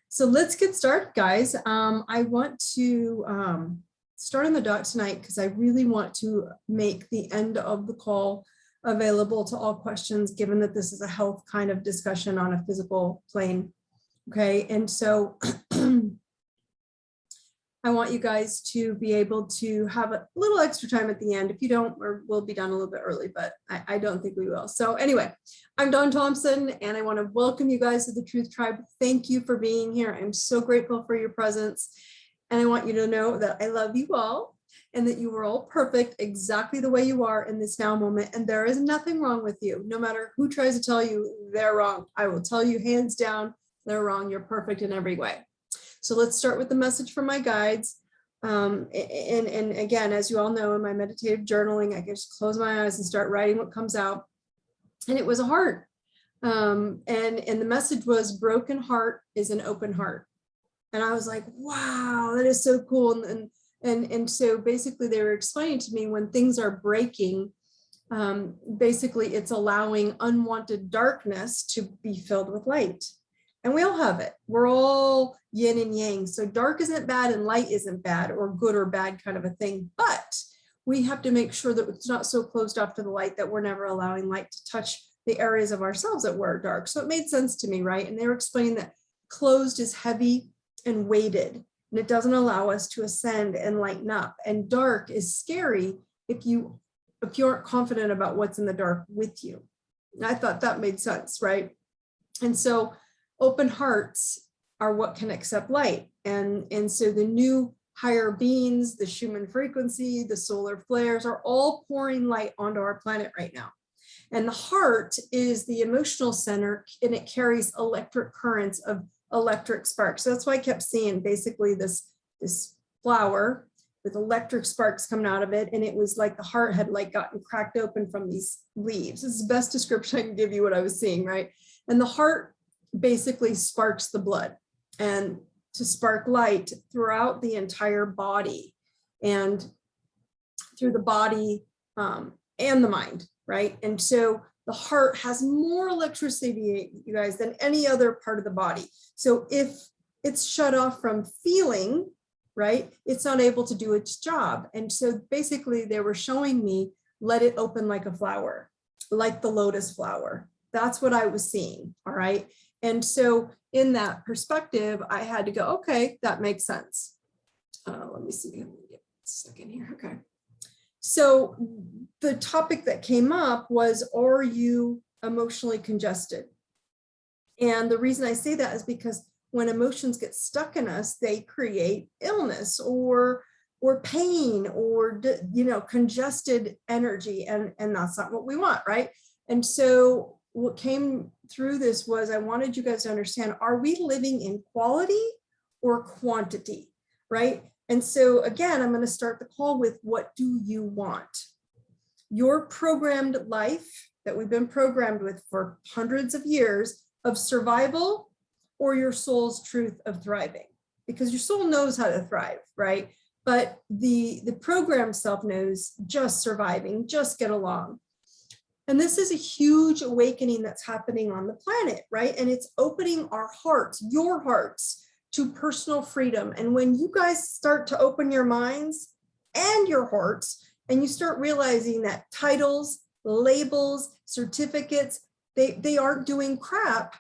So let's get started, guys. I want to start on the dot tonight because I really want to make the end of the call available to all questions, given that this is a health kind of discussion on a physical plane. Okay, and so I want you guys to be able to have a little extra time at the end. If you don't, we'll be done a little bit early, but I don't think we will. So anyway, I'm Dawn Thompson, and I want to welcome you guys to the Truth Tribe. Thank you for being here. I'm so grateful for your presence. And I want you to know that I love you all and that you are all perfect exactly the way you are in this now moment. And there is nothing wrong with you. No matter who tries to tell you they're wrong, I will tell you hands down, they're wrong. You're perfect in every way. So let's start with the message from my guides. And again, as you all know, in my meditative journaling, I can just close my eyes and start writing what comes out. And it was a heart. And the message was, broken heart is an open heart. And I was like, wow, that is so cool. And so basically they were explaining to me when things are breaking, basically it's allowing unwanted darkness to be filled with light. And we all have it. We're all yin and yang. So dark isn't bad and light isn't bad, or good or bad kind of a thing. But we have to make sure that it's not so closed off to the light that we're never allowing light to touch the areas of ourselves that were dark. So it made sense to me, right? And they were explaining that closed is heavy and weighted, and it doesn't allow us to ascend and lighten up. And dark is scary if you aren't confident about what's in the dark with you. And I thought that made sense, right? And so open hearts are what can accept light. And so the new higher beings, the Schumann frequency, the solar flares are all pouring light onto our planet right now. And the heart is the emotional center, and it carries electric currents of electric sparks. So that's why I kept seeing basically this flower with electric sparks coming out of it. And it was like the heart had like gotten cracked open from these leaves. This is the best description I can give you what I was seeing, right? And the heart basically sparks the blood and to spark light throughout the entire body and through the body and the mind, right? And so the heart has more electricity, you guys, than any other part of the body. So if it's shut off from feeling, right, it's not able to do its job. And so basically they were showing me, let it open like a flower, like the lotus flower. That's what I was seeing, all right? And so in that perspective, I had to go, okay, that makes sense. Let me see, let me get a second here, okay. So the topic that came up was, are you emotionally congested? And the reason I say that is because when emotions get stuck in us, they create illness or pain or, you know, congested energy, and that's not what we want, right? And so what came through this was, I wanted you guys to understand, are we living in quality or quantity, right? And so again, I'm going to start the call with, what do you want? Your programmed life that we've been programmed with for hundreds of years of survival, or your soul's truth of thriving? Because your soul knows how to thrive, right? But the programmed self knows just surviving, just get along. And this is a huge awakening that's happening on the planet, right? And it's opening our hearts, your hearts, to personal freedom. And when you guys start to open your minds and your hearts, and you start realizing that titles, labels, certificates, they aren't doing crap.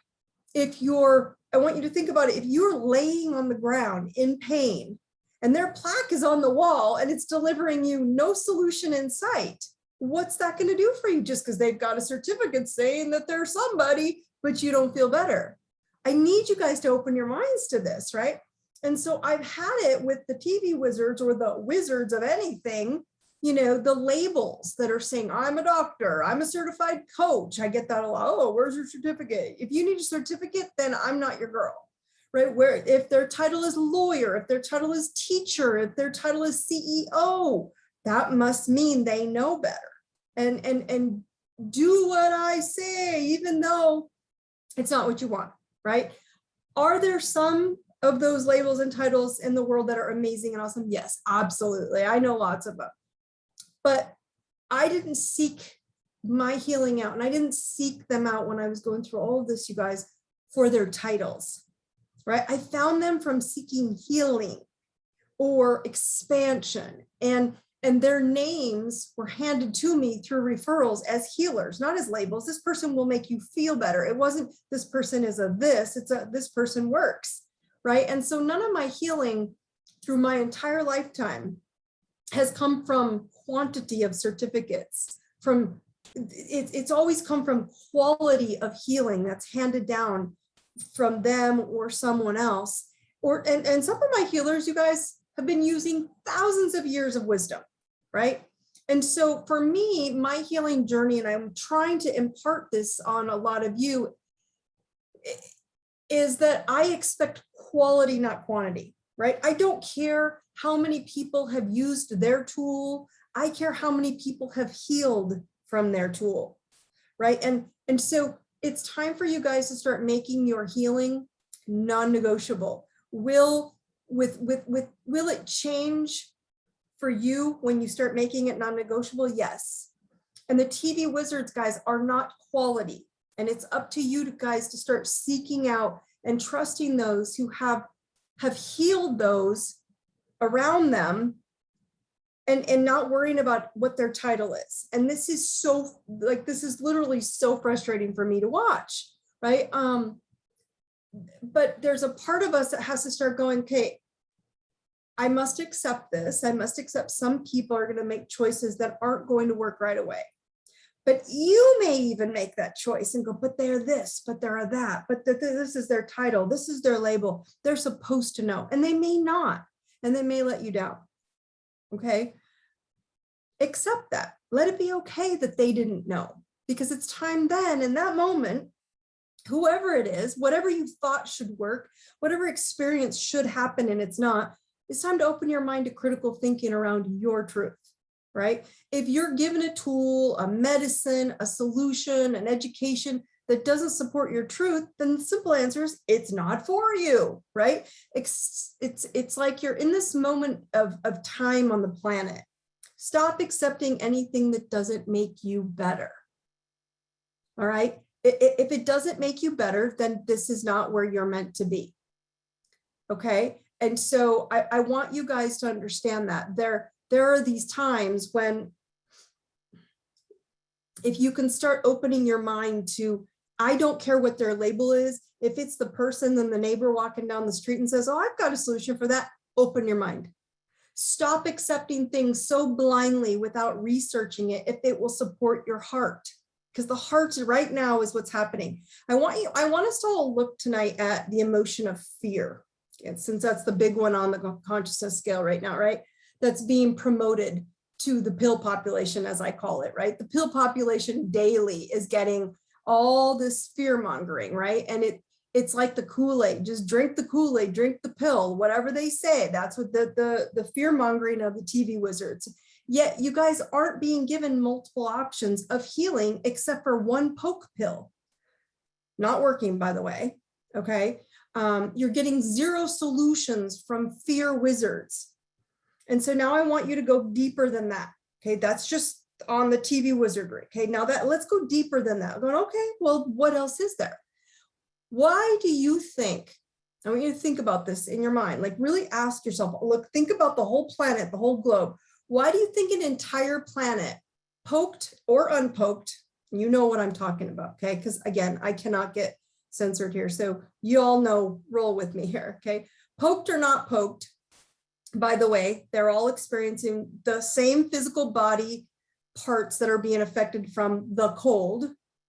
I want you to think about it, if you're laying on the ground in pain and their plaque is on the wall and it's delivering you no solution in sight, what's that going to do for you just because they've got a certificate saying that they're somebody, but you don't feel better? I need you guys to open your minds to this, right? And so I've had it with the TV wizards or the wizards of anything, you know, the labels that are saying, I'm a doctor, I'm a certified coach. I get that a lot. Oh, where's your certificate? If you need a certificate, then I'm not your girl, right? Where if their title is lawyer, if their title is teacher, if their title is CEO, that must mean they know better. And do what I say, even though it's not what you want, right? Are there some of those labels and titles in the world that are amazing and awesome? Yes, absolutely. I know lots of them. But I didn't seek my healing out, and I didn't seek them out when I was going through all of this, you guys, for their titles, right? I found them from seeking healing or expansion, and their names were handed to me through referrals as healers, not as labels. This person will make you feel better. It wasn't this person is a this, it's a this person works, right? And so none of my healing through my entire lifetime has come from quantity of certificates, from it's always come from quality of healing that's handed down from them or someone else. And some of my healers, you guys, have been using thousands of years of wisdom, right? And so for me, my healing journey, and I'm trying to impart this on a lot of you, is that I expect quality, not quantity, right? I don't care how many people have used their tool. I care how many people have healed from their tool, right? And so it's time for you guys to start making your healing non-negotiable. Will it change for you when you start making it non-negotiable? Yes. And the TV wizards, guys, are not quality. And it's up to you guys to start seeking out and trusting those who have healed those around them, and not worrying about what their title is. And this is so, like, this is literally so frustrating for me to watch, right? But there's a part of us that has to start going, okay, I must accept this. I must accept some people are going to make choices that aren't going to work right away. But you may even make that choice and go, but they're this, but they're that, but this is their title, this is their label. They're supposed to know, and they may not, and they may let you down. Okay, accept that. Let it be okay that they didn't know, because it's time then, in that moment, whoever it is, whatever you thought should work, whatever experience should happen and it's not, it's time to open your mind to critical thinking around your truth, right? If you're given a tool, a medicine, a solution, an education that doesn't support your truth, then the simple answer is it's not for you, right? It's like you're in this moment of time on the planet. Stop accepting anything that doesn't make you better, all right? If it doesn't make you better, then this is not where you're meant to be, okay? And so I want you guys to understand that there are these times when, if you can start opening your mind to, I don't care what their label is. If it's the person, then the neighbor walking down the street and says, oh, I've got a solution for that. Open your mind. Stop accepting things so blindly without researching it if it will support your heart, because the heart right now is what's happening. I want us to all look tonight at the emotion of fear. And since that's the big one on the consciousness scale right now, right? That's being promoted to the pill population, as I call it, right? The pill population daily is getting all this fear mongering, right? And it's like the Kool-Aid, just drink the Kool-Aid, drink the pill, whatever they say. That's what the fear mongering of the TV wizards. Yet you guys aren't being given multiple options of healing except for one poke pill. Not working, by the way, okay? You're getting zero solutions from fear wizards. And so now I want you to go deeper than that, okay? That's just on the TV wizardry, okay? Now let's go deeper than that. I'm going, okay, well, what else is there? Why do you think, I want you to think about this in your mind, like really ask yourself, look, think about the whole planet, the whole globe. Why do you think an entire planet, poked or unpoked, you know what I'm talking about, okay? Because again, I cannot get censored here. So you all know, roll with me here, okay? Poked or not poked, by the way, they're all experiencing the same physical body parts that are being affected from the cold,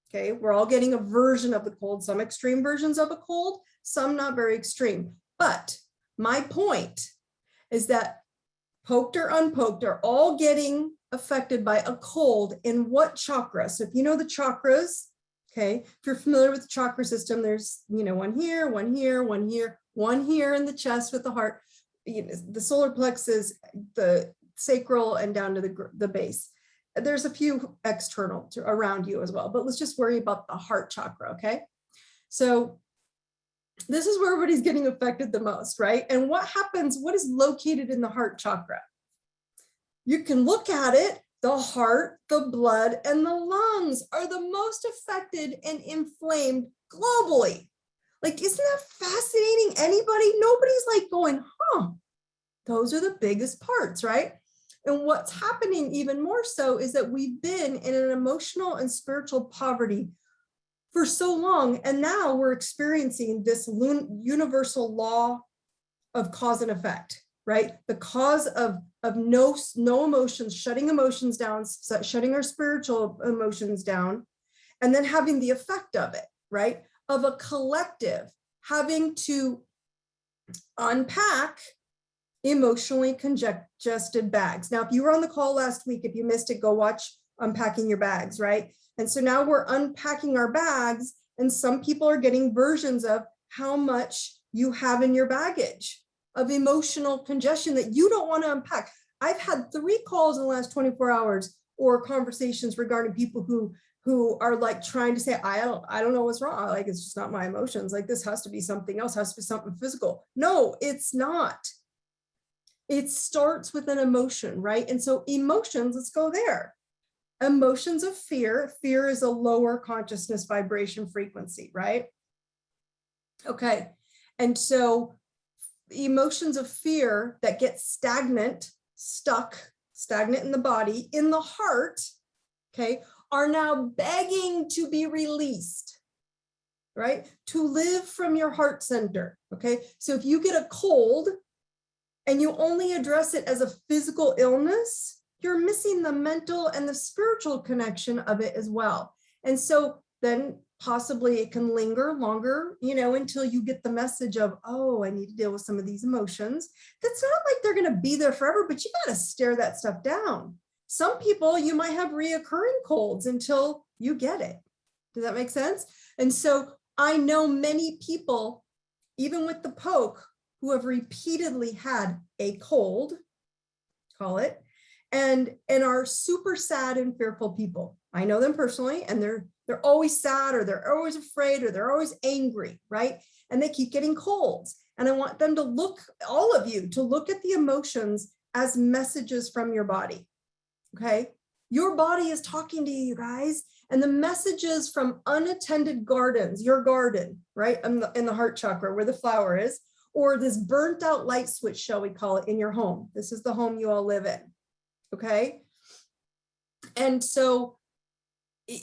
okay? We're all getting a version of the cold, some extreme versions of a cold, some not very extreme. But my point is that poked or unpoked are all getting affected by a cold in what chakra? So if you know the chakras, okay, if you're familiar with the chakra system, there's, one here, one here, one here, one here in the chest with the heart, the solar plexus, the sacral, and down to the base. There's a few external around you as well, but let's just worry about the heart chakra, okay? So this is where everybody's getting affected the most, right? And what happens, what is located in the heart chakra? You can look at it The heart, the blood, and the lungs are the most affected and inflamed globally. Like, isn't that fascinating? Nobody's like going, huh, those are the biggest parts, right? And what's happening even more so is that we've been in an emotional and spiritual poverty for so long. And now we're experiencing this universal law of cause and effect, right? The cause of no emotions, shutting emotions down, shutting our spiritual emotions down, and then having the effect of it, right? Of a collective having to unpack emotionally congested bags. Now, if you were on the call last week, if you missed it, go watch Unpacking Your Bags, right? And so now we're unpacking our bags, and some people are getting versions of how much you have in your baggage of emotional congestion that you don't want to unpack. I've had 3 calls in the last 24 hours or conversations regarding people who are like trying to say, I don't know what's wrong. Like, it's just not my emotions. Like, this has to be something else, has to be something physical. No, it's not. It starts with an emotion, right? And so emotions, let's go there. Emotions of fear. Fear is a lower consciousness vibration frequency, right? Okay. And so emotions of fear that get stagnant in the body, in the heart, okay, are now begging to be released, right? To live from your heart center, okay? So if you get a cold and you only address it as a physical illness, you're missing the mental and the spiritual connection of it as well. And so then possibly it can linger longer, until you get the message of, oh, I need to deal with some of these emotions. That's not like they're going to be there forever, but you got to stare that stuff down. Some people, you might have reoccurring colds until you get it. Does that make sense? And so I know many people, even with the poke, who have repeatedly had a cold, call it, and are super sad and fearful people. I know them personally, and they're always sad, or they're always afraid, or they're always angry, right? And they keep getting colds. And I want them to look, all of you, to look at the emotions as messages from your body, okay? Your body is talking to you guys, and the messages from unattended gardens, your garden, right? In the heart chakra where the flower is, or this burnt out light switch, shall we call it, in your home. This is the home you all live in, okay? And so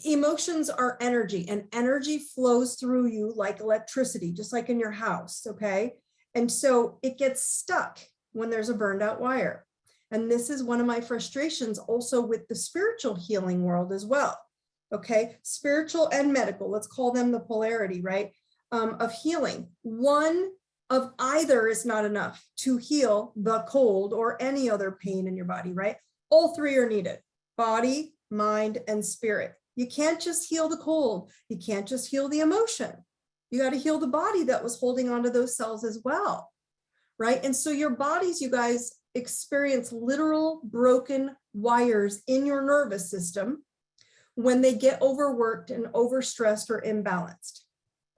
emotions are energy, and energy flows through you like electricity, just like in your house, okay? And so it gets stuck when there's a burned out wire. And this is one of my frustrations also with the spiritual healing world as well, okay? Spiritual and medical, let's call them the polarity, right? Of healing. One of either is not enough to heal the cold or any other pain in your body, right? All 3 are needed: body, mind, and spirit. You can't just heal the cold. You can't just heal the emotion. You got to heal the body that was holding onto those cells as well, right? And so your bodies, you guys, experience literal broken wires in your nervous system when they get overworked and overstressed or imbalanced.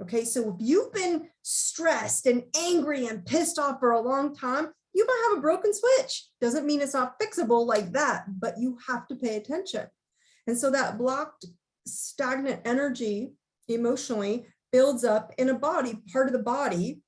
Okay, so if you've been stressed and angry and pissed off for a long time, you might have a broken switch. Doesn't mean it's not fixable like that, but you have to pay attention. And so that blocked, stagnant energy emotionally builds up in a body, part of the body.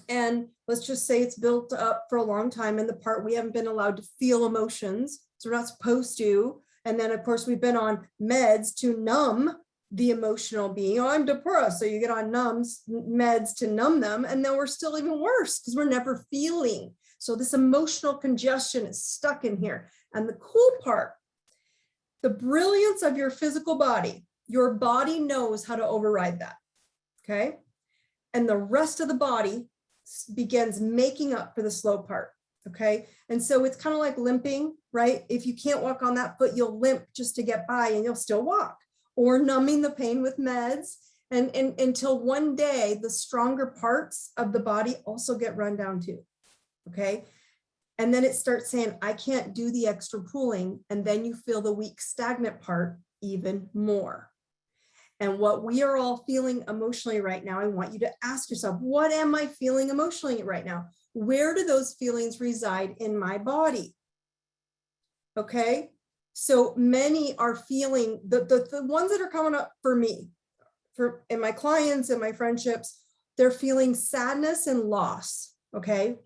And let's just say it's built up for a long time in the part we haven't been allowed to feel emotions. So we're not supposed to. And then, of course, we've been on meds to numb the emotional being. Oh, I'm depressed. So you get on meds to numb them. And then we're still even worse because we're never feeling. So this emotional congestion is stuck in here. And the cool part, the brilliance of your physical body, your body knows how to override that. Okay. And the rest of the body begins making up for the slow part. Okay. And so it's kind of like limping, right? If you can't walk on that foot, you'll limp just to get by, and you'll still walk, or numbing the pain with meds. And until one day, the stronger parts of the body also get run down too. Okay. And then it starts saying, I can't do the extra pulling. And then you feel the weak, stagnant part even more. And what we are all feeling emotionally right now, I want you to ask yourself, what am I feeling emotionally right now? Where do those feelings reside in my body? Okay. So many are feeling the ones that are coming up for me, in my clients and my friendships, they're feeling sadness and loss. Okay.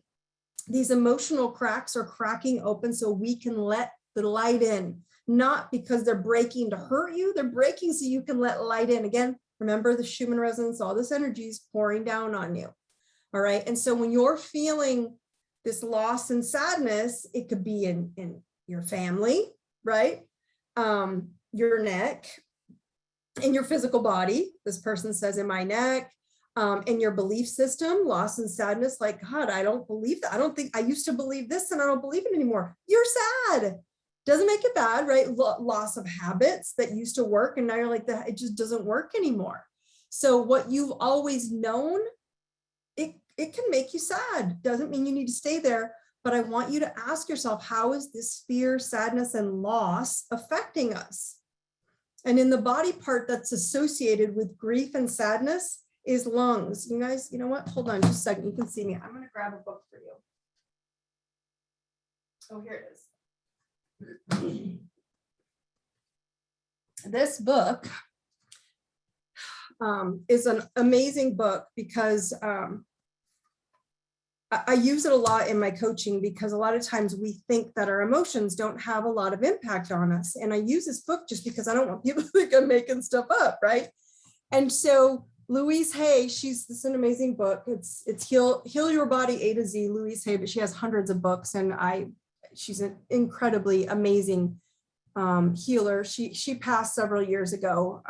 These emotional cracks are cracking open so we can let the light in, not because they're breaking to hurt you. They're breaking so you can let light in. Again, remember the Schumann resonance, all this energy is pouring down on you. All right. And so when you're feeling this loss and sadness, it could be in your family, right? Your neck, in your physical body. This person says in my neck, in your belief system, loss and sadness, like, God, I don't believe that. I don't think I used to believe this and I don't believe it anymore. You're sad. Doesn't make it bad, right? Loss of habits that used to work. And now you're like, that it just doesn't work anymore. So what you've always known, it can make you sad. Doesn't mean you need to stay there. But I want you to ask yourself, how is this fear, sadness, and loss affecting us? And in the body part that's associated with grief and sadness is lungs. You guys, you know what? Hold on just a second. You can see me. I'm going to grab a book for you. Oh, here it is. This book is an amazing book because I use it a lot in my coaching, because a lot of times we think that our emotions don't have a lot of impact on us. And I use this book just because I don't want people to think I'm making stuff up, right? And so Louise Hay, this an amazing book. It's Heal Your Body A to Z, Louise Hay, but she has hundreds of books, and she's an incredibly amazing healer. She passed several years ago,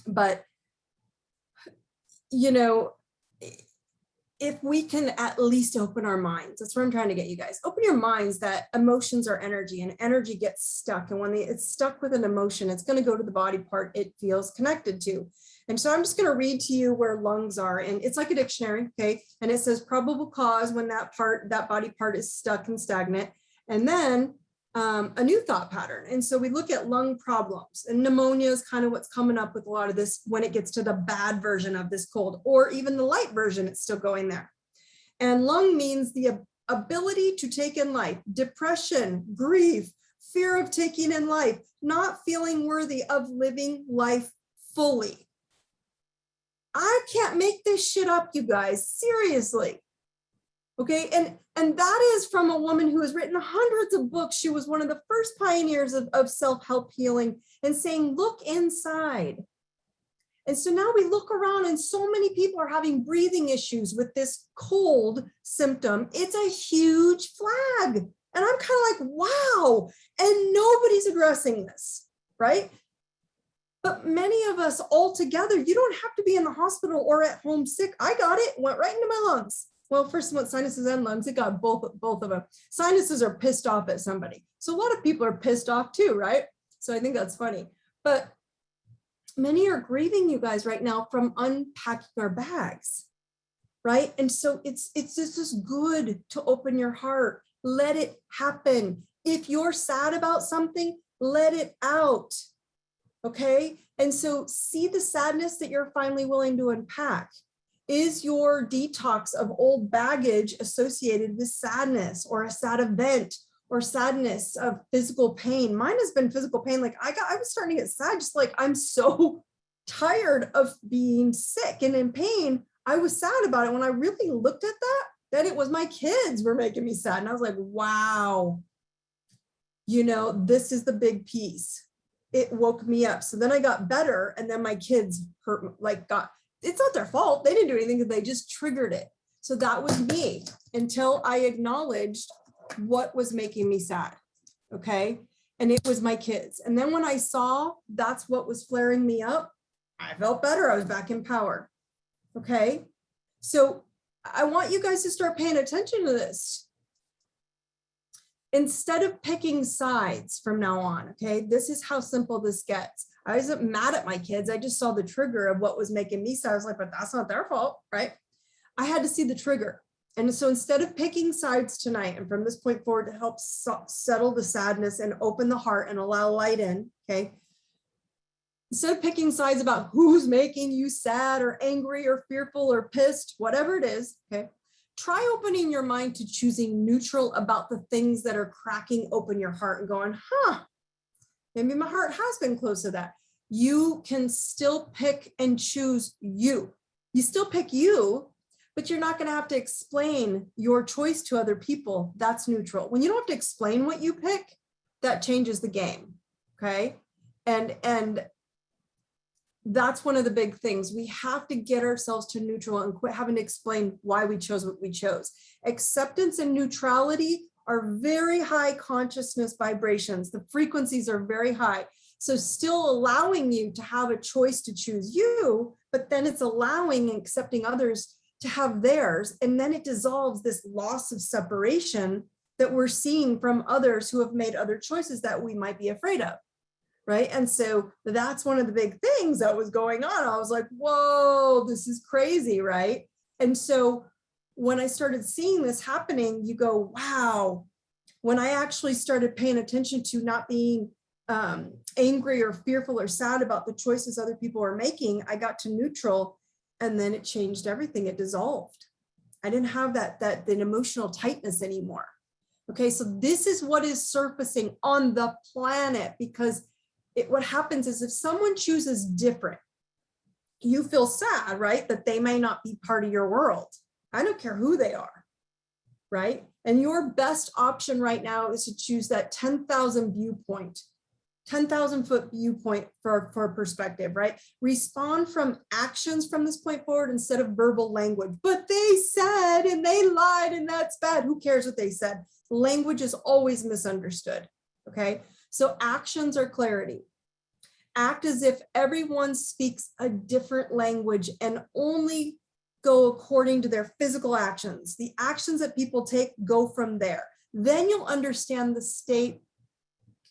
but you know, if we can at least open our minds, that's what I'm trying to get you guys. Open your minds that emotions are energy, and energy gets stuck. And when it's stuck with an emotion, it's going to go to the body part it feels connected to. And so I'm just going to read to you where lungs are. And it's like a dictionary, okay? And it says probable cause when that body part is stuck and stagnant. And then a new thought pattern. And so we look at lung problems, and pneumonia is kind of what's coming up with a lot of this when it gets to the bad version of this cold, or even the light version, it's still going there. And lung means the ability to take in life, depression, grief, fear of taking in life, not feeling worthy of living life fully. I can't make this shit up, you guys, seriously. Okay, and that is from a woman who has written hundreds of books. She was one of the first pioneers of self-help healing, and saying, look inside. And so now we look around, and so many people are having breathing issues with this cold symptom. It's a huge flag. And I'm kind of like, wow, and nobody's addressing this, right? But many of us all together, you don't have to be in the hospital or at home sick. I got it, went right into my lungs. Well, first one, sinuses and lungs, it got both of them. Sinuses are pissed off at somebody. So a lot of people are pissed off too, right? So I think that's funny. But many are grieving, you guys, right now from unpacking our bags, right? And so it's just good to open your heart. Let it happen. If you're sad about something, let it out, okay? And so see the sadness that you're finally willing to unpack. Is your detox of old baggage associated with sadness, or a sad event, or sadness of physical pain? Mine has been physical pain. Like I was starting to get sad, just like I'm so tired of being sick and in pain. I was sad about it when I really looked at that it was my kids were making me sad. And I was like, wow, you know, this is the big piece. It woke me up. So then I got better, and then my kids it's not their fault. They didn't do anything. They just triggered it. So that was me until I acknowledged what was making me sad. Okay. And it was my kids. And then when I saw that's what was flaring me up, I felt better. I was back in power. Okay. So I want you guys to start paying attention to this. Instead of picking sides from now on, okay, this is how simple this gets. I wasn't mad at my kids. I just saw the trigger of what was making me sad. I was like, but that's not their fault, right? I had to see the trigger. And so instead of picking sides tonight, and from this point forward to help settle the sadness and open the heart and allow light in, okay? Instead of picking sides about who's making you sad or angry or fearful or pissed, whatever it is, okay? try opening your mind to choosing neutral about the things that are cracking open your heart and going, maybe my heart has been close to that. You can still pick and choose you. You still pick you, but you're not going to have to explain your choice to other people. That's neutral. When you don't have to explain what you pick, that changes the game. Okay. And that's one of the big things. We have to get ourselves to neutral and quit having to explain why we chose what we chose. Acceptance and neutrality are very high consciousness vibrations. The frequencies are very high. So still allowing you to have a choice to choose you, but then it's allowing and accepting others to have theirs. And then it dissolves this loss of separation that we're seeing from others who have made other choices that we might be afraid of. Right. And so that's one of the big things that was going on. I was like, whoa, this is crazy. Right. And so when I started seeing this happening, you go, wow. When I actually started paying attention to not being angry or fearful or sad about the choices other people are making, I got to neutral, and then it changed everything. It dissolved. I didn't have that emotional tightness anymore. Okay, so this is what is surfacing on the planet, because what happens is if someone chooses different, you feel sad, right? That they may not be part of your world. I don't care who they are, right? And your best option right now is to choose that 10,000 viewpoint, 10,000 foot viewpoint for perspective, right? Respond from actions from this point forward instead of verbal language. But they said, and they lied, and that's bad. Who cares what they said? Language is always misunderstood, okay? So actions are clarity. Act as if everyone speaks a different language and only go according to their physical actions. The actions that people take go from there. Then you'll understand the state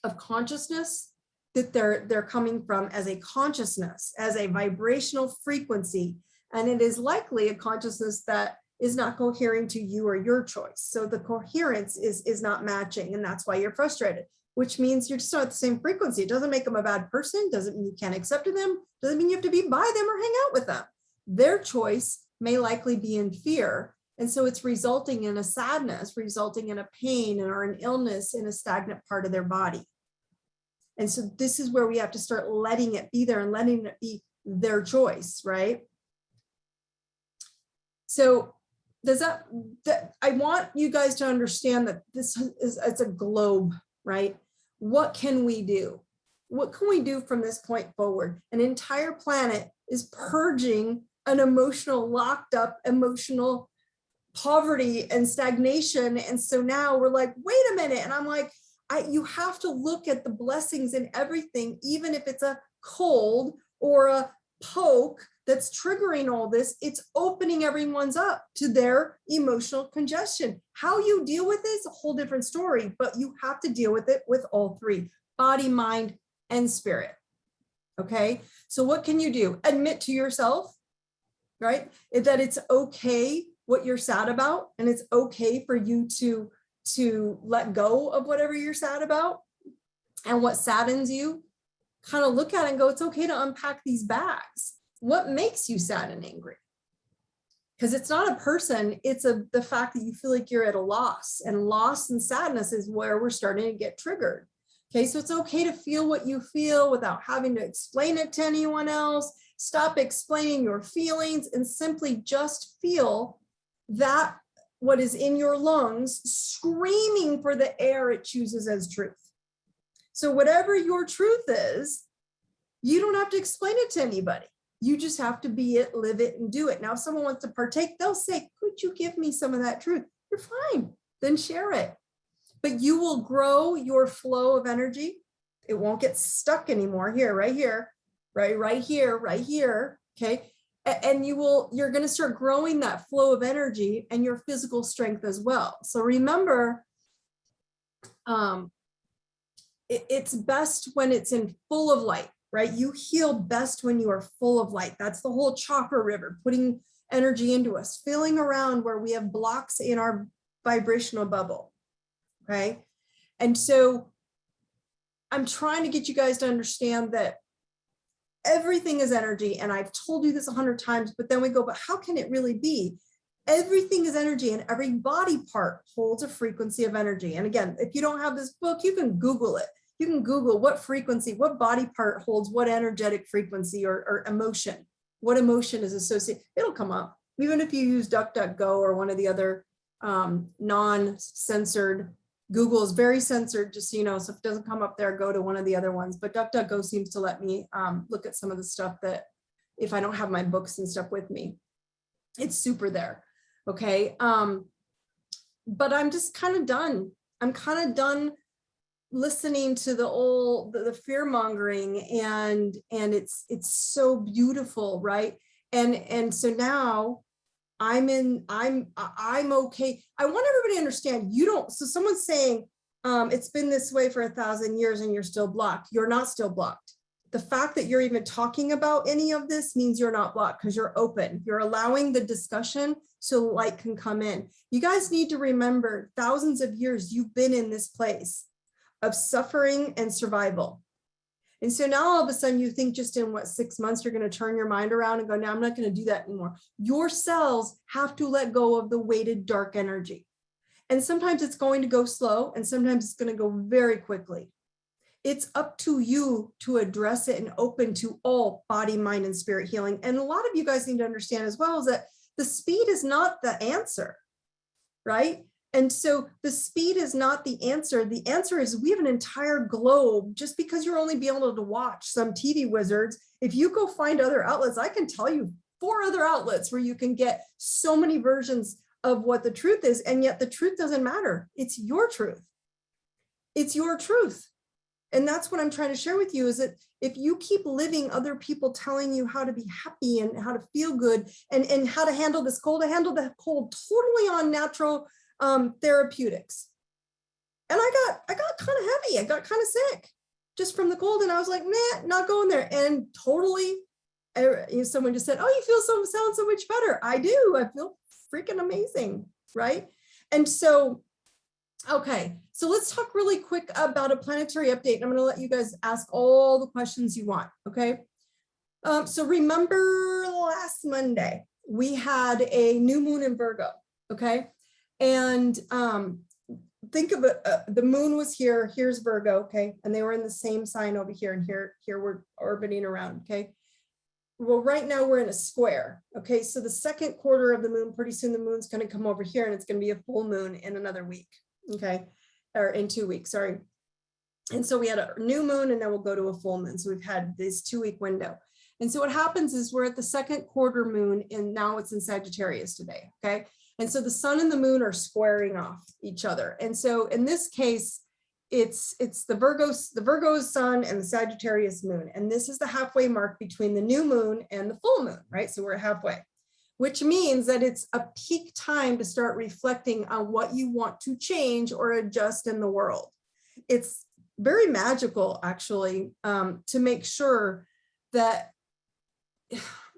of consciousness that they're coming from as a consciousness, as a vibrational frequency. And it is likely a consciousness that is not cohering to you or your choice. So the coherence is not matching, and that's why you're frustrated, which means you're just not at the same frequency. It doesn't make them a bad person, doesn't mean you can't accept them, doesn't mean you have to be by them or hang out with them. Their choice may likely be in fear. And so it's resulting in a sadness, resulting in a pain or an illness in a stagnant part of their body. And so this is where we have to start letting it be there and letting it be their choice, right? So does that I want you guys to understand that it's a globe, right? What can we do? What can we do from this point forward? An entire planet is purging an emotional, locked up emotional poverty and stagnation. And so now we're like, wait a minute. And I'm like, you have to look at the blessings in everything, even if it's a cold or a poke that's triggering all this. It's opening everyone's up to their emotional congestion. How you deal with it is a whole different story, but you have to deal with it with all three: body, mind, and spirit. Okay, so what can you do? Admit to yourself, right, that it's okay what you're sad about, and it's okay for you to let go of whatever you're sad about. And what saddens you, kind of look at it and go, it's okay to unpack these bags. What makes you sad and angry? Because it's not a person, it's the fact that you feel like you're at a loss, and loss and sadness is where we're starting to get triggered. Okay, so it's okay to feel what you feel without having to explain it to anyone else. Stop explaining your feelings and simply just feel that what is in your lungs screaming for the air it chooses as truth. So whatever your truth is, you don't have to explain it to anybody. You just have to be it, live it, and do it. Now, if someone wants to partake, they'll say, could you give me some of that truth? You're fine, then share it. But you will grow your flow of energy. It won't get stuck anymore here, right here, right here, okay? And you're going to start growing that flow of energy and your physical strength as well. So remember, it's best when it's in full of light, right? You heal best when you are full of light. That's the whole chakra river, putting energy into us, feeling around where we have blocks in our vibrational bubble, okay? And so I'm trying to get you guys to understand that everything is energy. And I've told you this 100 times, but then we go, but how can it really be? Everything is energy, and every body part holds a frequency of energy. And again, if you don't have this book, you can Google it. You can Google what frequency, what body part holds what energetic frequency or emotion. What emotion is associated? It'll come up. Even if you use DuckDuckGo or one of the other non-censored, Google is very censored, just so you know, so if it doesn't come up there, go to one of the other ones. But DuckDuckGo seems to let me look at some of the stuff that if I don't have my books and stuff with me, it's super there. Okay. But I'm just kind of done. I'm kind of done listening to the fear mongering, and it's so beautiful, right? And so now I'm okay. I want everybody to understand, so someone's saying it's been this way for 1,000 years and you're still blocked. You're not still blocked. The fact that you're even talking about any of this means you're not blocked, because you're open. You're allowing the discussion so light can come in. You guys need to remember, thousands of years you've been in this place of suffering and survival. And so now all of a sudden you think just in 6 months, you're going to turn your mind around and go, no, I'm not going to do that anymore. Your cells have to let go of the weighted dark energy. And sometimes it's going to go slow, and sometimes it's going to go very quickly. It's up to you to address it and open to all body, mind, and spirit healing. And a lot of you guys need to understand as well is that the speed is not the answer, right? And so the speed is not the answer. The answer is we have an entire globe. Just because you're only being able to watch some TV wizards, if you go find other outlets, I can tell you 4 other outlets where you can get so many versions of what the truth is. And yet the truth doesn't matter. It's your truth. It's your truth. And that's what I'm trying to share with you, is that if you keep living other people telling you how to be happy and how to feel good and how to handle this cold, to handle the cold totally on natural therapeutics. And I got kind of heavy. I got kind of sick just from the cold. And I was like, nah, not going there. And totally, someone just said, oh, you sound so much better. I do. I feel freaking amazing. Right. And so, okay, so let's talk really quick about a planetary update. I'm going to let you guys ask all the questions you want. Okay. So remember last Monday, we had a new moon in Virgo. Okay. And think of it, the moon was here, here's Virgo, okay? And they were in the same sign over here, and here we're orbiting around, okay? Well, right now we're in a square, okay? So the second quarter of the moon, pretty soon the moon's gonna come over here, and it's gonna be a full moon in another week, okay? Or in 2 weeks, sorry. And so we had a new moon, and then we'll go to a full moon. So we've had this 2-week window. And so what happens is we're at the second quarter moon, and now it's in Sagittarius today, okay? And so the sun and the moon are squaring off each other. And so in this case, it's the Virgo sun and the Sagittarius moon. And this is the halfway mark between the new moon and the full moon, right? So we're halfway, which means that it's a peak time to start reflecting on what you want to change or adjust in the world. It's very magical, actually, to make sure that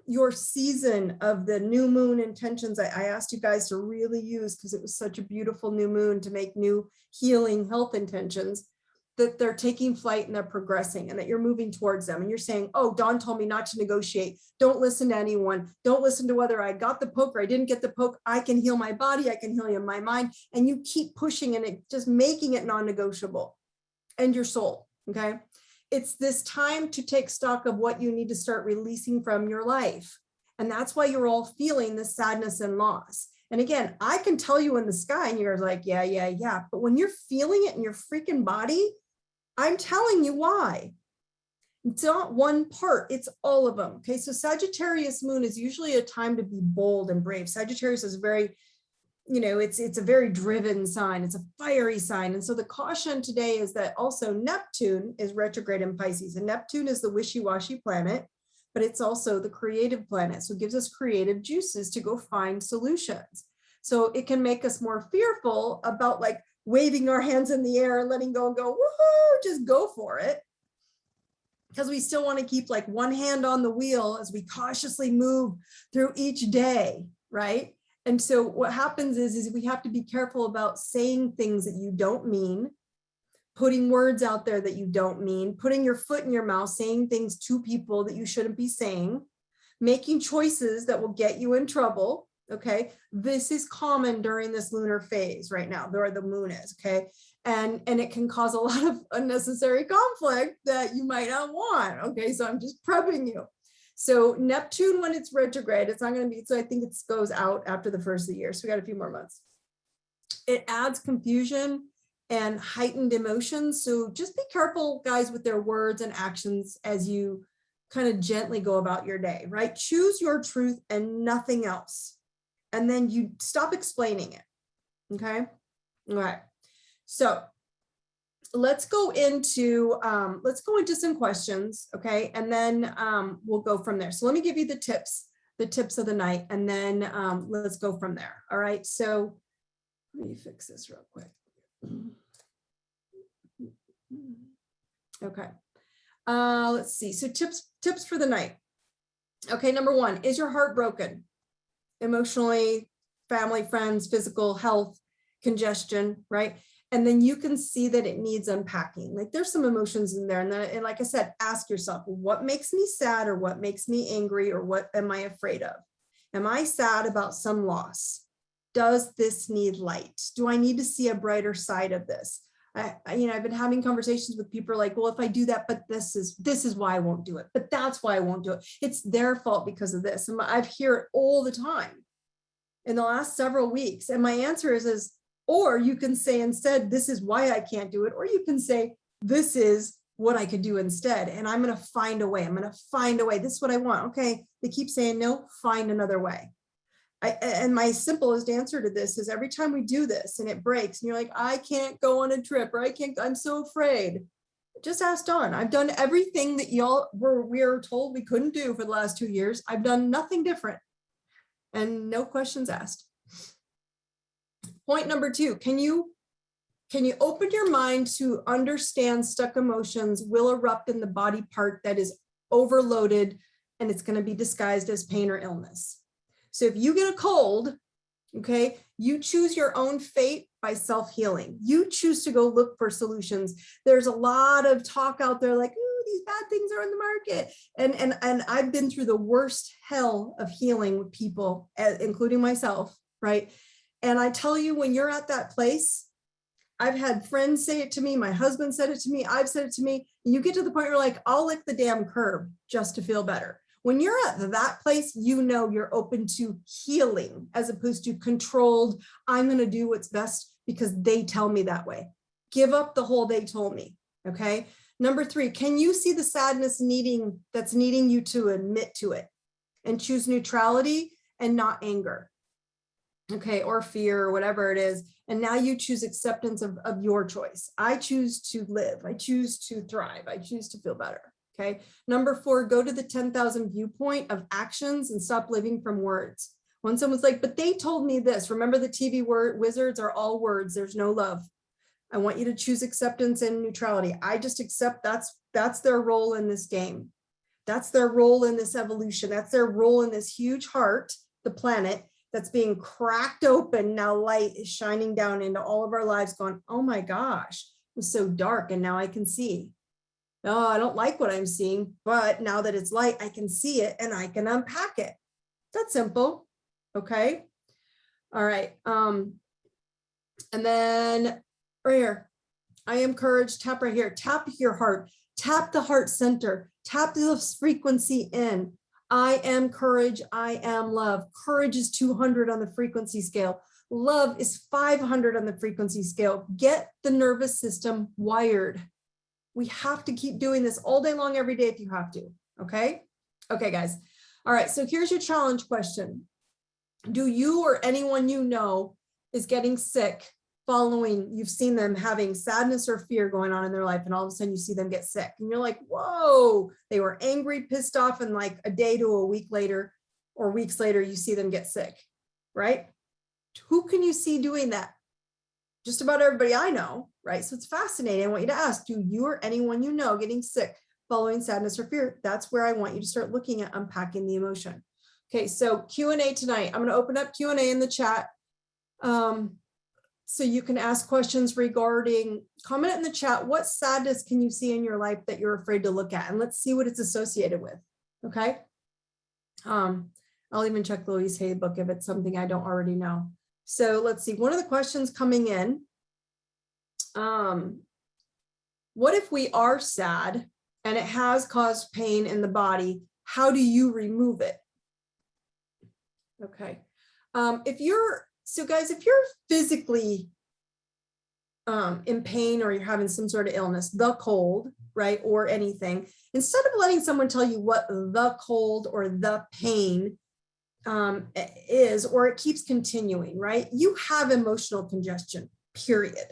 your season of the new moon intentions, I asked you guys to really use, because it was such a beautiful new moon, to make new healing health intentions, that they're taking flight and they're progressing, and that you're moving towards them. And you're saying, oh, Dawn told me not to negotiate. Don't listen to anyone. Don't listen to whether I got the poke or I didn't get the poke. I can heal my body. I can heal my mind. And you keep pushing and it just making it non-negotiable, and your soul, okay? It's this time to take stock of what you need to start releasing from your life. And that's why you're all feeling this sadness and loss. And again, I can tell you in the sky, and you're like, yeah. But when you're feeling it in your freaking body, I'm telling you why. It's not one part, it's all of them. Okay, so Sagittarius moon is usually a time to be bold and brave. Sagittarius is very, it's a very driven sign. It's a fiery sign. And so the caution today is that also Neptune is retrograde in Pisces, and Neptune is the wishy-washy planet, but it's also the creative planet. So it gives us creative juices to go find solutions. So it can make us more fearful about like waving our hands in the air and letting go and go, woohoo, just go for it. Because we still want to keep like one hand on the wheel as we cautiously move through each day, right? And so what happens is we have to be careful about saying things that you don't mean, putting words out there that you don't mean, putting your foot in your mouth, saying things to people that you shouldn't be saying, making choices that will get you in trouble, Okay, this is common during this lunar phase right now, where the moon is. Okay, and it can cause a lot of unnecessary conflict that you might not want. Okay, so I'm just prepping you. So Neptune, when it's retrograde, it's not going to be, so I think it goes out after the first of the year, so we got a few more months. It adds confusion and heightened emotions, so just be careful, guys, with their words and actions as you kind of gently go about your day, right? Choose your truth and nothing else. And then you stop explaining it. Okay. All right. So let's go into some questions. Okay. And then we'll go from there. So let me give you the tips of the night, and then let's go from there. All right. So let me fix this real quick. Okay. Let's see. So tips for the night. Okay. Number one, is your heart broken? Emotionally, family, friends, physical health, congestion, right? And then you can see that it needs unpacking. Like there's some emotions in there. And like I said, ask yourself, what makes me sad, or what makes me angry, or what am I afraid of? Am I sad about some loss? Does this need light? Do I need to see a brighter side of this? I've been having conversations with people like, well, if I do that, but this is why I won't do it. But that's why I won't do it. It's their fault because of this. And I hear it all the time in the last several weeks. And my answer is, or you can say instead, this is why I can't do it. Or you can say, this is what I could do instead. And I'm going to find a way. I'm going to find a way. This is what I want. Okay. They keep saying, no, find another way. And my simplest answer to this is every time we do this and it breaks and you're like, I can't go on a trip, or I'm so afraid. Just ask Dawn. I've done everything that we are told we couldn't do for the last 2 years. I've done nothing different, and no questions asked. Point number 2, can you open your mind to understand stuck emotions will erupt in the body part that is overloaded, and it's going to be disguised as pain or illness. So if you get a cold, okay, you choose your own fate by self-healing. You choose to go look for solutions. There's a lot of talk out there like, ooh, these bad things are on the market. And I've been through the worst hell of healing with people, including myself, right? And I tell you, when you're at that place, I've had friends say it to me. My husband said it to me. I've said it to me. You get to the point where you're like, I'll lick the damn curb just to feel better. When you're at that place, you know you're open to healing as opposed to controlled. I'm going to do what's best because they tell me that way. Give up the whole they told me. Okay. Number 3, can you see the sadness that's needing you to admit to it and choose neutrality and not anger? Okay. Or fear, or whatever it is. And now you choose acceptance of your choice. I choose to live. I choose to thrive. I choose to feel better. Okay. Number 4, go to the 10,000 viewpoint of actions and stop living from words. When someone's like, but they told me this, remember the TV wizards are all words. There's no love. I want you to choose acceptance and neutrality. I just accept that's their role in this game. That's their role in this evolution. That's their role in this huge heart, the planet, that's being cracked open. Now light is shining down into all of our lives going, oh my gosh, it was so dark and now I can see. Oh, I don't like what I'm seeing, but now that it's light, I can see it and I can unpack it. That's simple. Okay. All right. And then right here, I am courage. Tap right here. Tap your heart. Tap the heart center. Tap the frequency in. I am courage. I am love. Courage is 200 on the frequency scale. Love is 500 on the frequency scale. Get the nervous system wired. We have to keep doing this all day long, every day if you have to. Okay. Okay, guys. All right. So here's your challenge question. Do you or anyone you know is getting sick following, you've seen them having sadness or fear going on in their life, and all of a sudden you see them get sick and you're like, whoa, they were angry, pissed off, and like a day to a week later or weeks later, you see them get sick, right? Who can you see doing that? Just about everybody I know, right? So it's fascinating. I want you to ask, do you or anyone you know getting sick following sadness or fear? That's where I want you to start looking at unpacking the emotion. Okay, so Q&A tonight. I'm going to open up Q&A in the chat. So you can ask questions regarding, comment in the chat, what sadness can you see in your life that you're afraid to look at? And let's see what it's associated with, okay? I'll even check the Louise Hay book if it's something I don't already know. So let's see, one of the questions coming in, what if we are sad and it has caused pain in the body? How do you remove it? Okay. So guys, if you're physically in pain or you're having some sort of illness, the cold, right, or anything, instead of letting someone tell you what the cold or the pain is, or it keeps continuing, right? You have emotional congestion, period.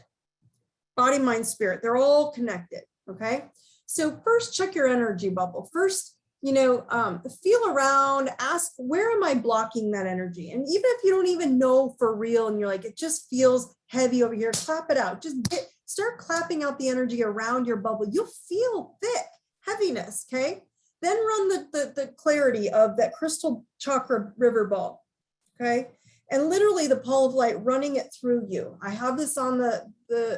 Body, mind, spirit, they're all connected, okay? So first, check your energy bubble. First, feel around, ask, where am I blocking that energy? And even if you don't even know for real and you're like, it just feels heavy over here, clap it out. Just start clapping out the energy around your bubble. You'll feel thick heaviness, okay? Then run the clarity of that crystal chakra river ball, okay? And literally the ball of light running it through you. I have this on the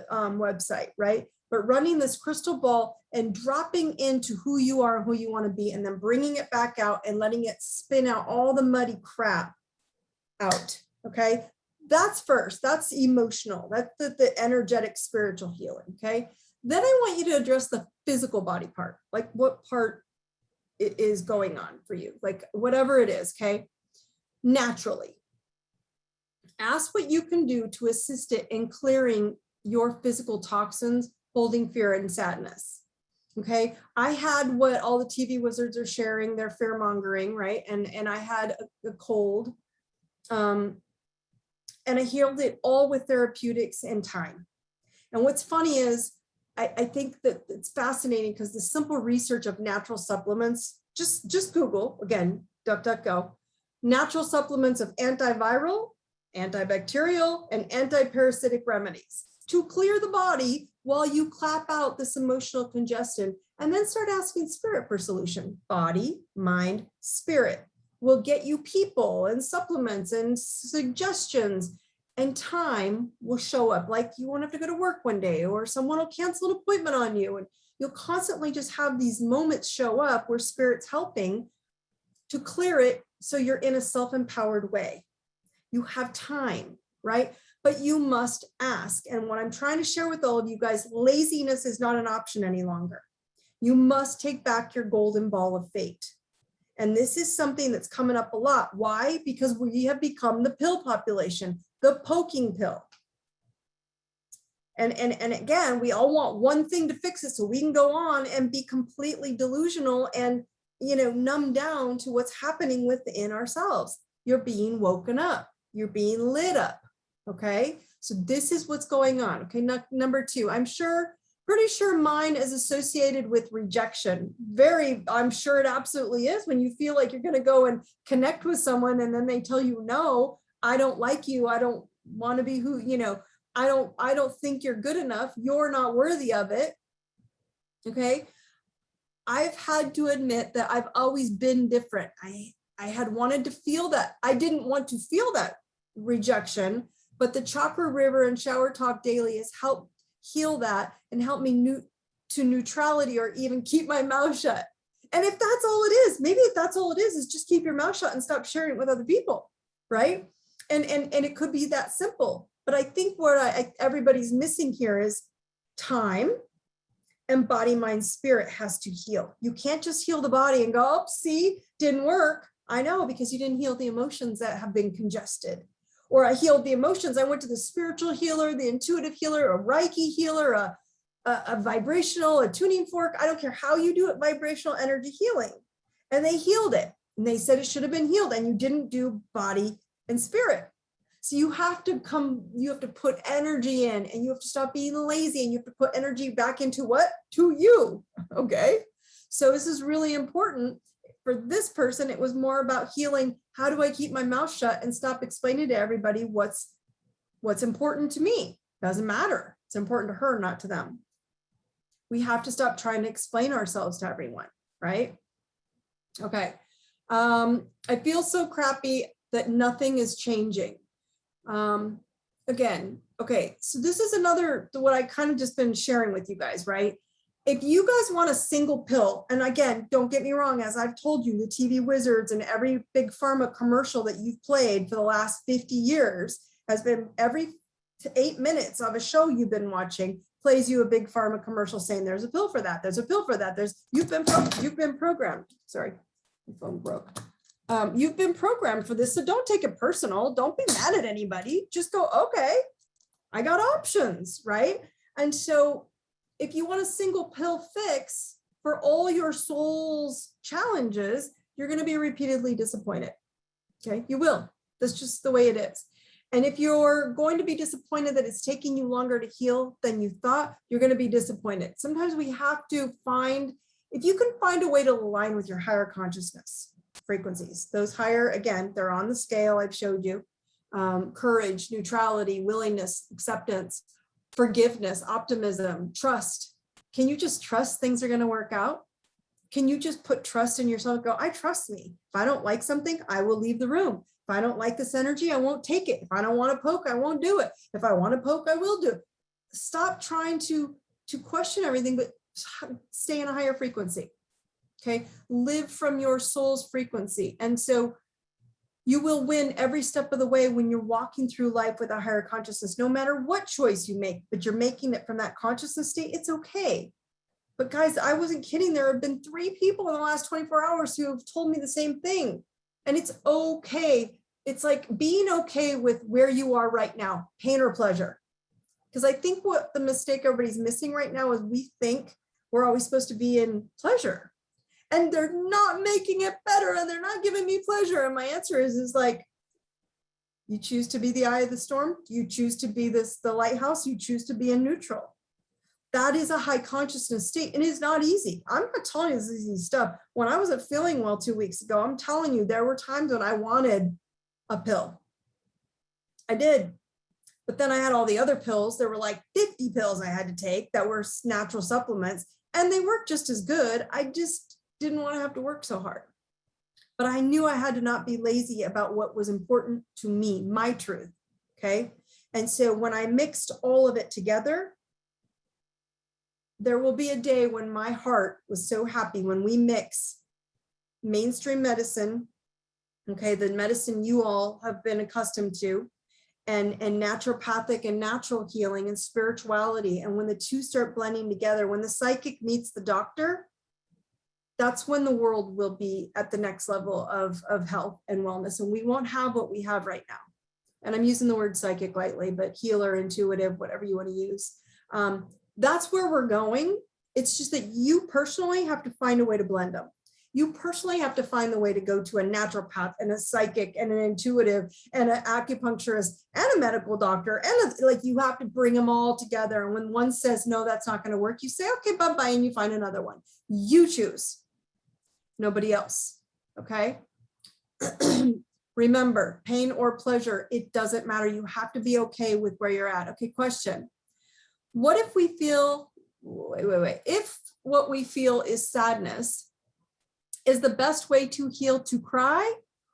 website, right? But running this crystal ball and dropping into who you are and who you want to be, and then bringing it back out and letting it spin out all the muddy crap out, okay? That's first, that's emotional. That's the energetic spiritual healing, okay? Then I want you to address the physical body part, like what part is going on for you, like whatever it is, okay? Naturally. Ask what you can do to assist it in clearing your physical toxins, holding fear and sadness. Okay, I had what all the TV wizards are sharing, their fear mongering, right? And I had a cold, and I healed it all with therapeutics and time. And what's funny is, I think that it's fascinating because the simple research of natural supplements, just Google, again, DuckDuckGo, natural supplements of antiviral, antibacterial, and antiparasitic remedies to clear the body while you clap out this emotional congestion, and then start asking spirit for solution. Body, mind, spirit will get you people and supplements and suggestions, and time will show up. Like you won't have to go to work one day, or someone will cancel an appointment on you, and you'll constantly just have these moments show up where spirit's helping to clear it, so you're in a self-empowered way. You have time, right? But you must ask. And what I'm trying to share with all of you guys, laziness is not an option any longer. You must take back your golden ball of fate. And this is something that's coming up a lot. Why? Because we have become the pill population, the poking pill. And again, we all want one thing to fix it so we can go on and be completely delusional and, numb down to what's happening within ourselves. You're being woken up. You're being lit up. Okay, so this is what's going on. Okay, number two, pretty sure mine is associated with rejection. I'm sure it absolutely is, when you feel like you're going to go and connect with someone and then they tell you, no, I don't like you. I don't want to be who, I don't think you're good enough. You're not worthy of it. Okay, I've had to admit that I've always been different. I had wanted to feel that. I didn't want to feel that rejection, but the chakra river and shower talk daily has helped heal that and help me to neutrality, or even keep my mouth shut. And if that's all it is, maybe if that's all it is just keep your mouth shut and stop sharing it with other people, right? And it could be that simple. But I think what everybody's missing here is time, and body, mind, spirit has to heal. You can't just heal the body and go, oh, see, didn't work. I know, because you didn't heal the emotions that have been congested. Or I healed the emotions. I went to the spiritual healer, the intuitive healer, a Reiki healer, a vibrational, a tuning fork. I don't care how you do it, vibrational energy healing. And they healed it. And they said it should have been healed, and you didn't do body and spirit. So you have to put energy in, and you have to stop being lazy, and you have to put energy back into what? To you, okay? So this is really important. For this person, it was more about healing. How do I keep my mouth shut and stop explaining to everybody what's important to me? Doesn't matter. It's important to her, not to them. We have to stop trying to explain ourselves to everyone, right? Okay. I feel so crappy that nothing is changing. Again, okay, so this is what I kind of just been sharing with you guys, right? If you guys want a single pill, and again, don't get me wrong, as I've told you, the TV wizards and every big pharma commercial that you've played for the last 50 years has been every 8 minutes of a show you've been watching plays you a big pharma commercial saying there's a pill for that, there's a pill for that, you've been programmed. Sorry, my phone broke. You've been programmed for this, so don't take it personal. Don't be mad at anybody. Just go, okay, I got options, right? And so if you want a single pill fix for all your soul's challenges, you're going to be repeatedly disappointed. Okay, you will. That's just the way it is. And if you're going to be disappointed that it's taking you longer to heal than you thought, you're going to be disappointed. Sometimes we have to find, if you can find a way to align with your higher consciousness frequencies, those higher, again, they're on the scale I've showed you, courage, neutrality, willingness, acceptance, forgiveness, optimism, trust. Can you just trust things are going to work out? Can you just put trust in yourself? Go, I trust me. If I don't like something, I will leave the room. If I don't like this energy, I won't take it. If I don't want to poke, I won't do it. If I want to poke, I will do it. Stop trying to question everything, but stay in a higher frequency. Okay. Live from your soul's frequency. And so you will win every step of the way when you're walking through life with a higher consciousness, no matter what choice you make, but you're making it from that consciousness state. It's okay. But guys, I wasn't kidding. There have been 3 people in the last 24 hours who have told me the same thing. And it's okay. It's like being okay with where you are right now, pain or pleasure. Because I think what the mistake everybody's missing right now is we think we're always supposed to be in pleasure. And they're not making it better and they're not giving me pleasure. And my answer is like, you choose to be the eye of the storm. You choose to be the lighthouse. You choose to be in neutral. That is a high consciousness state. And it's not easy. I'm not telling you this easy stuff. When I wasn't feeling well 2 weeks ago, I'm telling you, there were times when I wanted a pill. I did. But then I had all the other pills. There were like 50 pills I had to take that were natural supplements, and they worked just as good. I just didn't want to have to work so hard. But I knew I had to not be lazy about what was important to me, my truth. Okay. And so when I mixed all of it together, there will be a day when my heart was so happy when we mix mainstream medicine, okay, the medicine you all have been accustomed to, and naturopathic and natural healing and spirituality. And when the two start blending together, when the psychic meets the doctor, that's when the world will be at the next level of health and wellness. And we won't have what we have right now. And I'm using the word psychic lightly, but healer, intuitive, whatever you want to use. That's where we're going. It's just that you personally have to find a way to blend them. You personally have to find the way to go to a naturopath and a psychic and an intuitive and an acupuncturist and a medical doctor. And like, you have to bring them all together. And when one says, no, that's not going to work, you say, okay, bye-bye, and you find another one. You choose. Nobody else. Okay. Remember, pain or pleasure, it doesn't matter. You have to be okay with where you're at. Okay. Question. What if we feel, if what we feel is sadness, is the best way to heal to cry?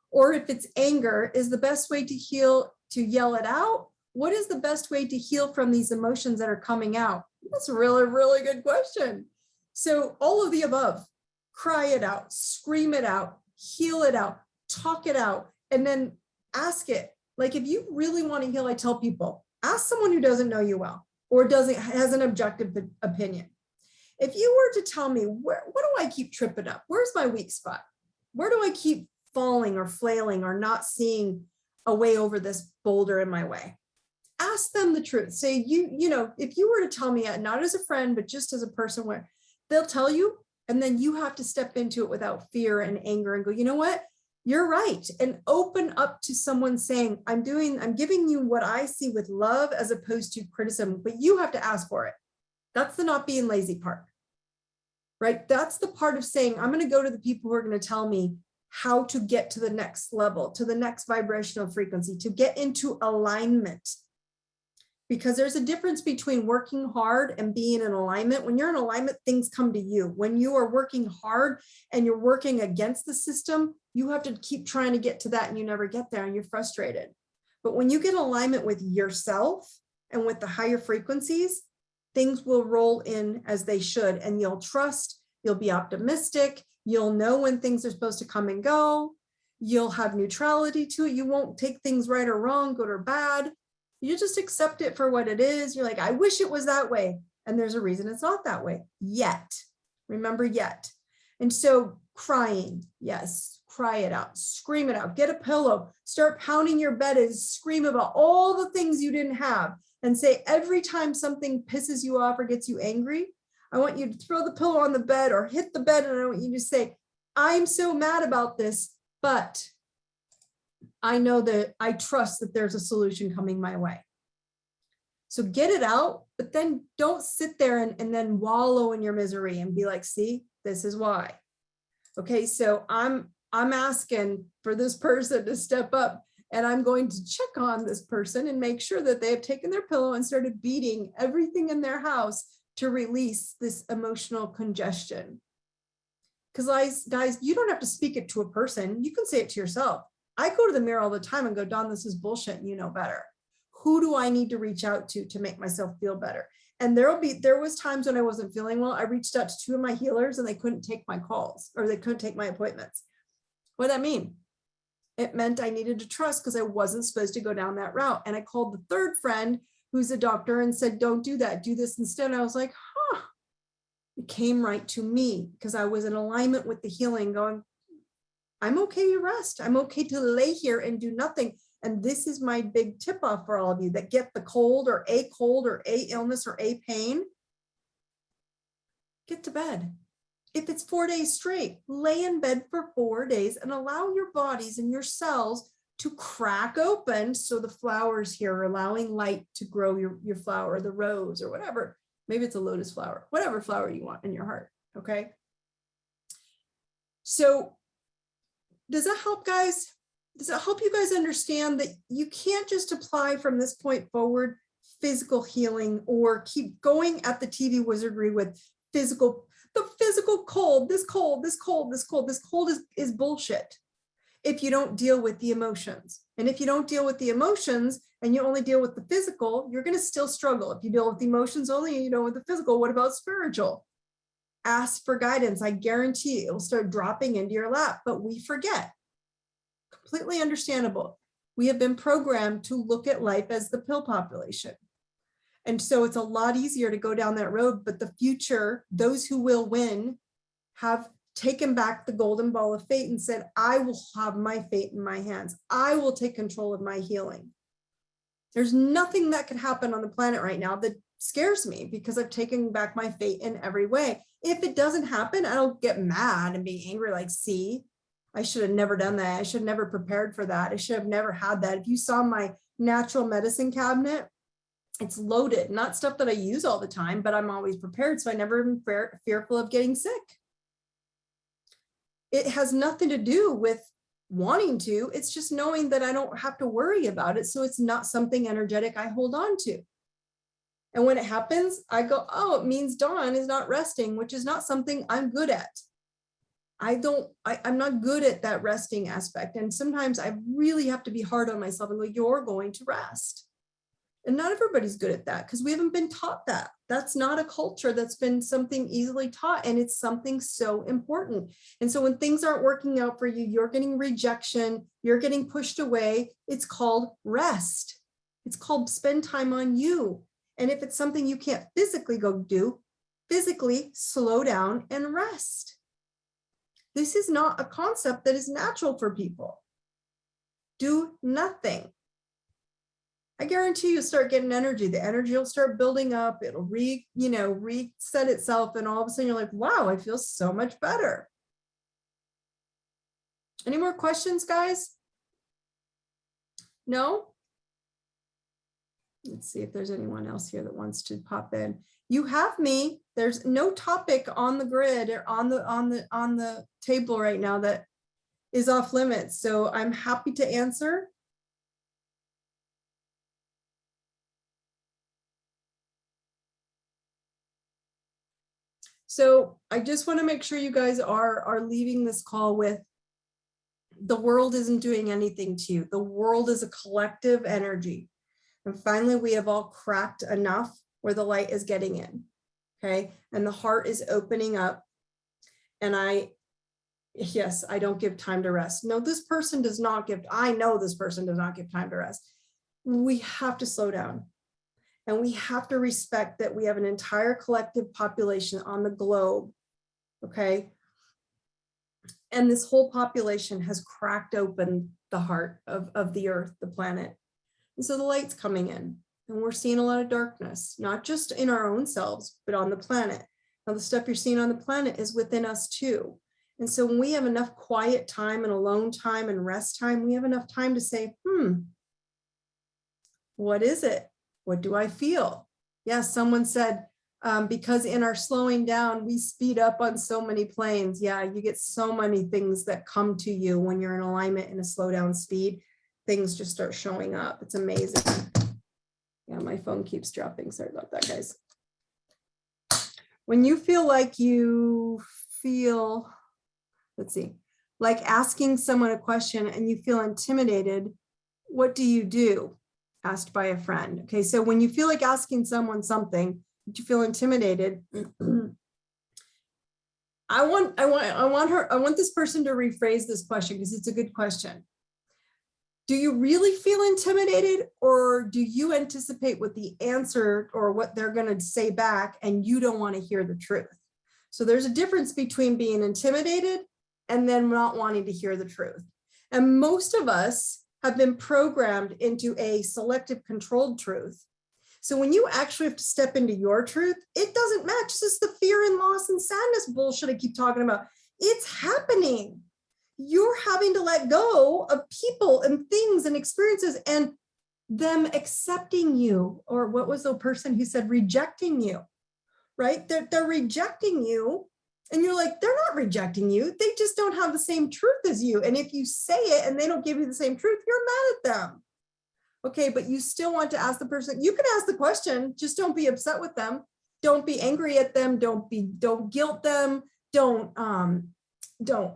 Or if it's anger, is the best way to heal to yell it out? What is the best way to heal from these emotions that are coming out? That's a really, really good question. So all of the above. Cry it out, scream it out, heal it out, talk it out, and then ask it. Like, if you really want to heal, I tell people, ask someone who doesn't know you well or has an objective opinion. If you were to tell me, what do I keep tripping up? Where's my weak spot? Where do I keep falling or flailing or not seeing a way over this boulder in my way? Ask them the truth. Say, you know, if you were to tell me, not as a friend, but just as a person, where they'll tell you, and then you have to step into it without fear and anger and go, you know what? You're right. And open up to someone saying, I'm giving you what I see with love as opposed to criticism, but you have to ask for it. That's the not being lazy part, right? That's the part of saying, I'm going to go to the people who are going to tell me how to get to the next level, to the next vibrational frequency, to get into alignment. Because there's a difference between working hard and being in alignment. When you're in alignment, things come to you. When you are working hard and you're working against the system, you have to keep trying to get to that and you never get there and you're frustrated. But when you get alignment with yourself and with the higher frequencies, things will roll in as they should, and you'll trust, you'll be optimistic, you'll know when things are supposed to come and go, you'll have neutrality to it, you won't take things right or wrong, good or bad, you just accept it for what it is. You're like, I wish it was that way, and there's a reason it's not that way yet. Remember, yet. And so crying, yes, cry it out, scream it out, get a pillow, start pounding your bed and scream about all the things you didn't have, and say every time something pisses you off or gets you angry, I want you to throw the pillow on the bed or hit the bed, and I want you to say, I'm so mad about this, but I know that I trust that there's a solution coming my way. So get it out, but then don't sit there and then wallow in your misery and be like, see, this is why. Okay, so I'm asking for this person to step up, and I'm going to check on this person and make sure that they have taken their pillow and started beating everything in their house to release this emotional congestion. Because guys, you don't have to speak it to a person. You can say it to yourself. I go to the mirror all the time and go, Dawn, this is bullshit. You know better. Who do I need to reach out to make myself feel better? And there was times when I wasn't feeling well. I reached out to 2 of my healers and they couldn't take my calls, or they couldn't take my appointments. What did that mean? It meant I needed to trust, because I wasn't supposed to go down that route. And I called the 3rd friend who's a doctor and said, don't do that, do this instead. And I was like, huh, it came right to me, because I was in alignment with the healing, going, I'm okay to rest. I'm okay to lay here and do nothing. And this is my big tip off for all of you that get the cold or a illness or a pain. Get to bed. If it's 4 days straight, lay in bed for 4 days and allow your bodies and your cells to crack open. So the flowers here are allowing light to grow your flower, the rose or whatever. Maybe it's a lotus flower, whatever flower you want in your heart. Okay. So does that help, guys? Does it help you guys understand that you can't just apply from this point forward physical healing, or keep going at the TV wizardry with the physical cold, this cold is bullshit if you don't deal with the emotions. And if you don't deal with the emotions and you only deal with the physical, you're going to still struggle. If you deal with the emotions only and you don't with the physical, what about spiritual? Ask for guidance. I guarantee it will start dropping into your lap, but we forget. Completely understandable. We have been programmed to look at life as the pill population. And so it's a lot easier to go down that road, but the future, those who will win, have taken back the golden ball of fate and said, I will have my fate in my hands. I will take control of my healing. There's nothing that could happen on the planet right now that scares me, because I've taken back my fate in every way. If it doesn't happen, I don't get mad and be angry like, see, I should have never done that. I should have never prepared for that. I should have never had that. If you saw my natural medicine cabinet, it's loaded, not stuff that I use all the time, but I'm always prepared. So I never been fearful of getting sick. It has nothing to do with wanting to. It's just knowing that I don't have to worry about it. So it's not something energetic I hold on to. And when it happens, I go, oh, it means Dawn is not resting, which is not something I'm good at. I'm not good at that resting aspect. And sometimes I really have to be hard on myself and go, you're going to rest. And not everybody's good at that, because we haven't been taught that. That's not a culture that's been something easily taught, and it's something so important. And so when things aren't working out for you, you're getting rejection, you're getting pushed away, it's called rest. It's called spend time on you. And if it's something you can't physically go do, physically slow down and rest. This is not a concept that is natural for people. Do nothing. I guarantee you start getting energy. The energy will start building up. It'll reset itself. And all of a sudden you're like, wow, I feel so much better. Any more questions, guys? No? Let's see if there's anyone else here that wants to pop in. You have me. There's no topic on the grid or on the table right now that is off limits. So I'm happy to answer. So I just want to make sure you guys are leaving this call with, the world isn't doing anything to you. The world is a collective energy. And finally, we have all cracked enough where the light is getting in. Okay. And the heart is opening up. And yes, I don't give time to rest. No, this person does not give, I know this person does not give time to rest. We have to slow down. And we have to respect that we have an entire collective population on the globe. Okay. And this whole population has cracked open the heart of the earth, the planet. And so the light's coming in. And we're seeing a lot of darkness, not just in our own selves, but on the planet. Now, the stuff you're seeing on the planet is within us too. And so when we have enough quiet time and alone time and rest time, we have enough time to say, what is it? What do I feel? Yes, someone said, because in our slowing down, we speed up on so many planes. Yeah, you get so many things that come to you when you're in alignment in a slow down speed. Things just start showing up. It's amazing. Yeah, my phone keeps dropping. Sorry about that, guys. When you feel like let's see, like asking someone a question and you feel intimidated, what do you do? Asked by a friend. Okay, so when you feel like asking someone something, you feel intimidated. I want this person to rephrase this question because it's a good question. Do you really feel intimidated, or do you anticipate what the answer or what they're going to say back and you don't want to hear the truth? So there's a difference between being intimidated and then not wanting to hear the truth. And most of us have been programmed into a selective controlled truth. So when you actually have to step into your truth, it doesn't match. This is the fear and loss and sadness bullshit I keep talking about. It's happening. You're having to let go of people and things and experiences and them accepting you, or what was the person who said rejecting you, right? They're rejecting you. And you're like, they're not rejecting you. They just don't have the same truth as you. And if you say it and they don't give you the same truth, you're mad at them. Okay, but you still want to ask the person. You can ask the question, just don't be upset with them. Don't be angry at them. Don't guilt them. Don't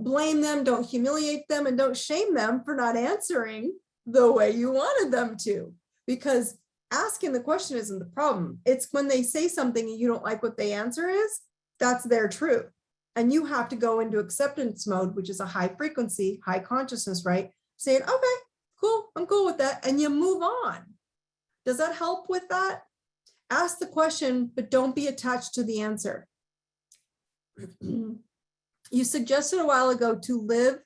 blame them. Don't humiliate them, and don't shame them for not answering the way you wanted them to. Because asking the question isn't the problem. It's when they say something and you don't like what the answer is, that's their truth. And you have to go into acceptance mode, which is a high frequency, high consciousness, right? Saying, okay, cool, I'm cool with that. And you move on. Does that help with that? Ask the question, but don't be attached to the answer. You suggested a while ago to live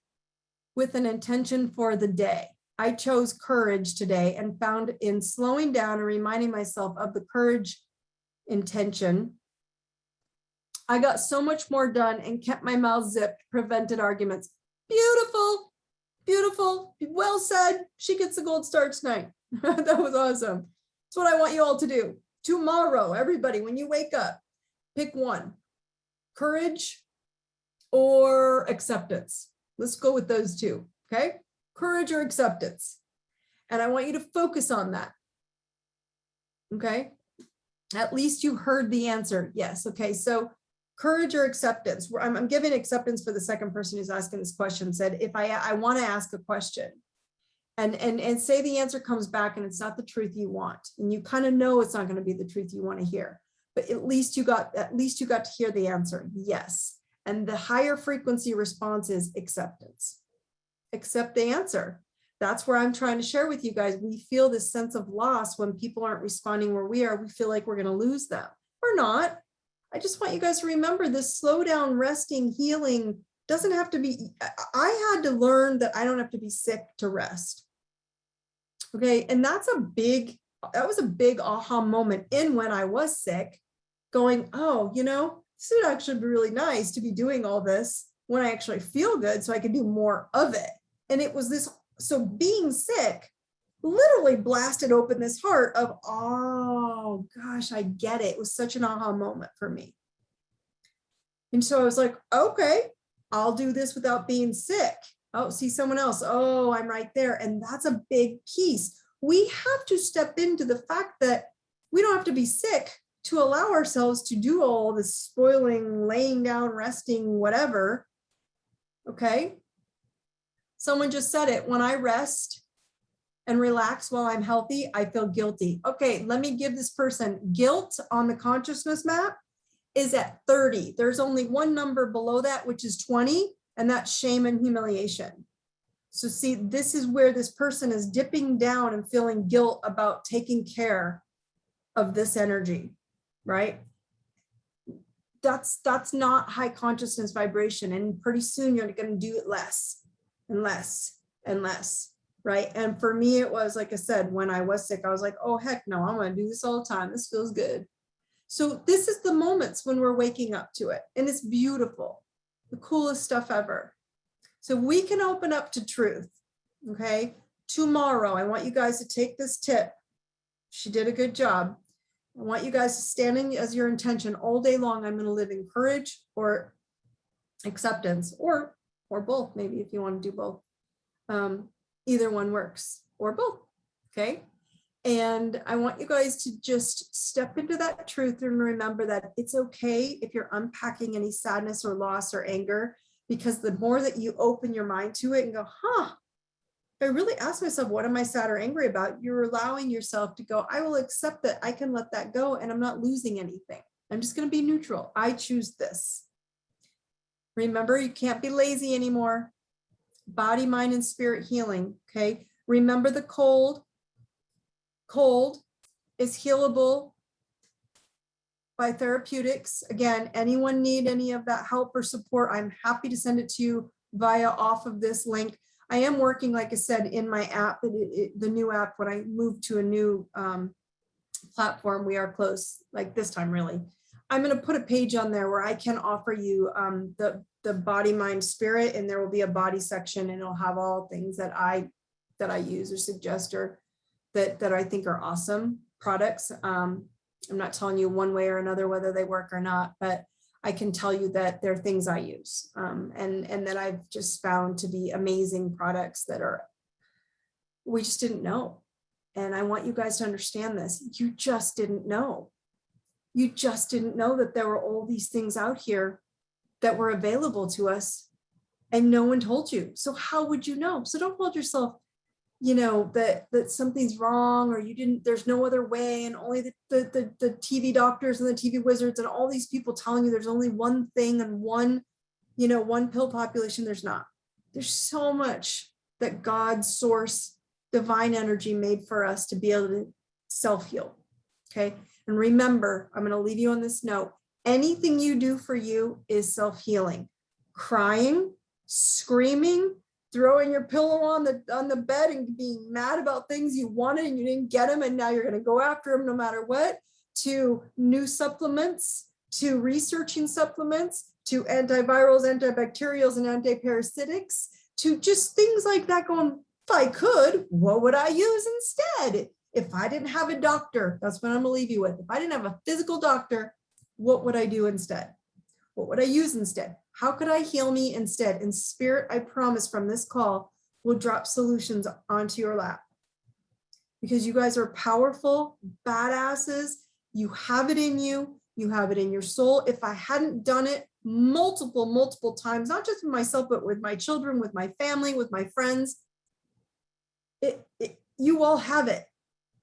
with an intention for the day. I chose courage today and found in slowing down and reminding myself of the courage intention, I got so much more done and kept my mouth zipped, prevented arguments. Beautiful, beautiful, well said. She gets the gold star tonight. That was awesome. That's what I want you all to do. Tomorrow, everybody, when you wake up, pick one. Courage or acceptance. Let's go with those two, okay? Courage or acceptance. And I want you to focus on that, okay? At least you heard the answer. Yes, okay, so courage or acceptance. I'm giving acceptance for the second person who's asking this question. Said, if I want to ask a question and say the answer comes back and it's not the truth you want, and you kind of know it's not going to be the truth you want to hear, but at least you got to hear the answer. Yes. And the higher frequency response is acceptance. Accept the answer. That's where I'm trying to share with you guys. We feel this sense of loss when people aren't responding where we are. We feel like we're going to lose them. We're not. I just want you guys to remember this slow down, resting, healing doesn't have to be. I had to learn that I don't have to be sick to rest. Okay. And that was a big aha moment in when I was sick, going, oh, this would actually be really nice to be doing all this when I actually feel good so I can do more of it. And it was this, so being sick literally blasted open this heart of, oh gosh, I get it. It was such an aha moment for me. And so I was like, okay, I'll do this without being sick. Oh, see someone else. Oh, I'm right there. And that's a big piece. We have to step into the fact that we don't have to be sick to allow ourselves to do all this spoiling, laying down, resting, whatever. Okay. Someone just said it. When I rest, and relax while I'm healthy, I feel guilty. Okay, let me give this person guilt on the consciousness map is at 30. There's only one number below that, which is 20, and that's shame and humiliation. So see, this is where this person is dipping down and feeling guilt about taking care of this energy, right? That's not high consciousness vibration. And pretty soon you're going to do it less and less and less, right? And for me, it was, like I said, when I was sick, I was like, oh, heck no, I'm going to do this all the time. This feels good. So this is the moments when we're waking up to it. And it's beautiful, the coolest stuff ever. So we can open up to truth, okay? Tomorrow, I want you guys to take this tip. She did a good job. I want you guys to stand in as your intention all day long. I'm going to live in courage or acceptance, or both, maybe if you want to do both. Either one works, or both, okay? And I want you guys to just step into that truth and remember that it's okay if you're unpacking any sadness or loss or anger, because the more that you open your mind to it and go, I really ask myself, what am I sad or angry about? You're allowing yourself to go, I will accept that I can let that go and I'm not losing anything. I'm just going to be neutral. I choose this. Remember, you can't be lazy anymore. Body, mind, and spirit healing, okay? Remember the cold. Cold is healable by therapeutics. Again, anyone need any of that help or support, I'm happy to send it to you via off of this link. I am working, like I said, in my app, the new app, when I moved to a new platform, we are close, like this time really. I'm going to put a page on there where I can offer you the body, mind, spirit, and there will be a body section, and it'll have all things that I use or suggest, or that I think are awesome products. I'm not telling you one way or another whether they work or not, but I can tell you that they're things I use, and that I've just found to be amazing products that we just didn't know. And I want you guys to understand this. You just didn't know. You just didn't know that there were all these things out here that were available to us, and no one told you. So how would you know? So don't hold yourself, that something's wrong, or there's no other way, and only the TV doctors and the TV wizards and all these people telling you there's only one thing and one pill population. There's not. There's so much that God's source, divine energy made for us to be able to self-heal. Okay. And remember, I'm going to leave you on this note. Anything you do for you is self-healing. Crying, screaming, throwing your pillow on the bed and being mad about things you wanted and you didn't get them, and now you're going to go after them no matter what, to new supplements, to researching supplements, to antivirals, antibacterials, and antiparasitics, to just things like that, going, if I could, what would I use instead? If I didn't have a doctor, that's what I'm going to leave you with. If I didn't have a physical doctor, what would I do instead? What would I use instead? How could I heal me instead? And Spirit, I promise from this call, will drop solutions onto your lap. Because you guys are powerful, badasses. You have it in you. You have it in your soul. If I hadn't done it multiple times, not just with myself, but with my children, with my family, with my friends, you all have it.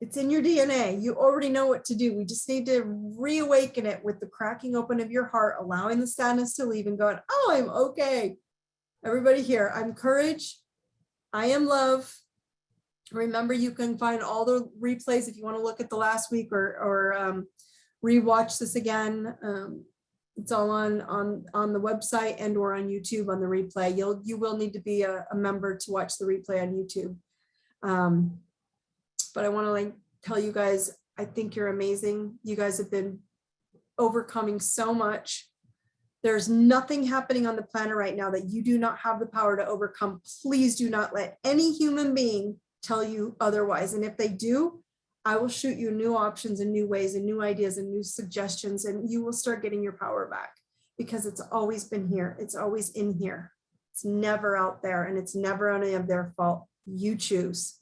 It's in your DNA. You already know what to do. We just need to reawaken it with the cracking open of your heart, allowing the sadness to leave and going, oh, I'm okay. Everybody here, I'm courage. I am love. Remember, you can find all the replays if you want to look at the last week or rewatch this again. It's all on the website and or on YouTube on the replay. You will need to be a member to watch the replay on YouTube. But I want to tell you guys, I think you're amazing. You guys have been overcoming so much. There's nothing happening on the planet right now that you do not have the power to overcome. Please do not let any human being tell you otherwise. And if they do, I will shoot you new options and new ways and new ideas and new suggestions, and you will start getting your power back, because it's always been here. It's always in here. It's never out there, and it's never any of their fault. You choose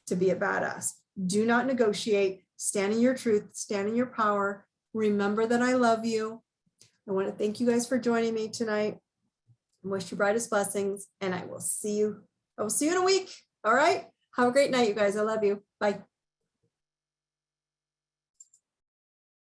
to be a badass. Do not negotiate. Stand in your truth, stand in your power. Remember that I love you. I want to thank you guys for joining me tonight. I wish you brightest blessings, and I will see you in a week. All right. Have a great night, you guys. I love you. Bye.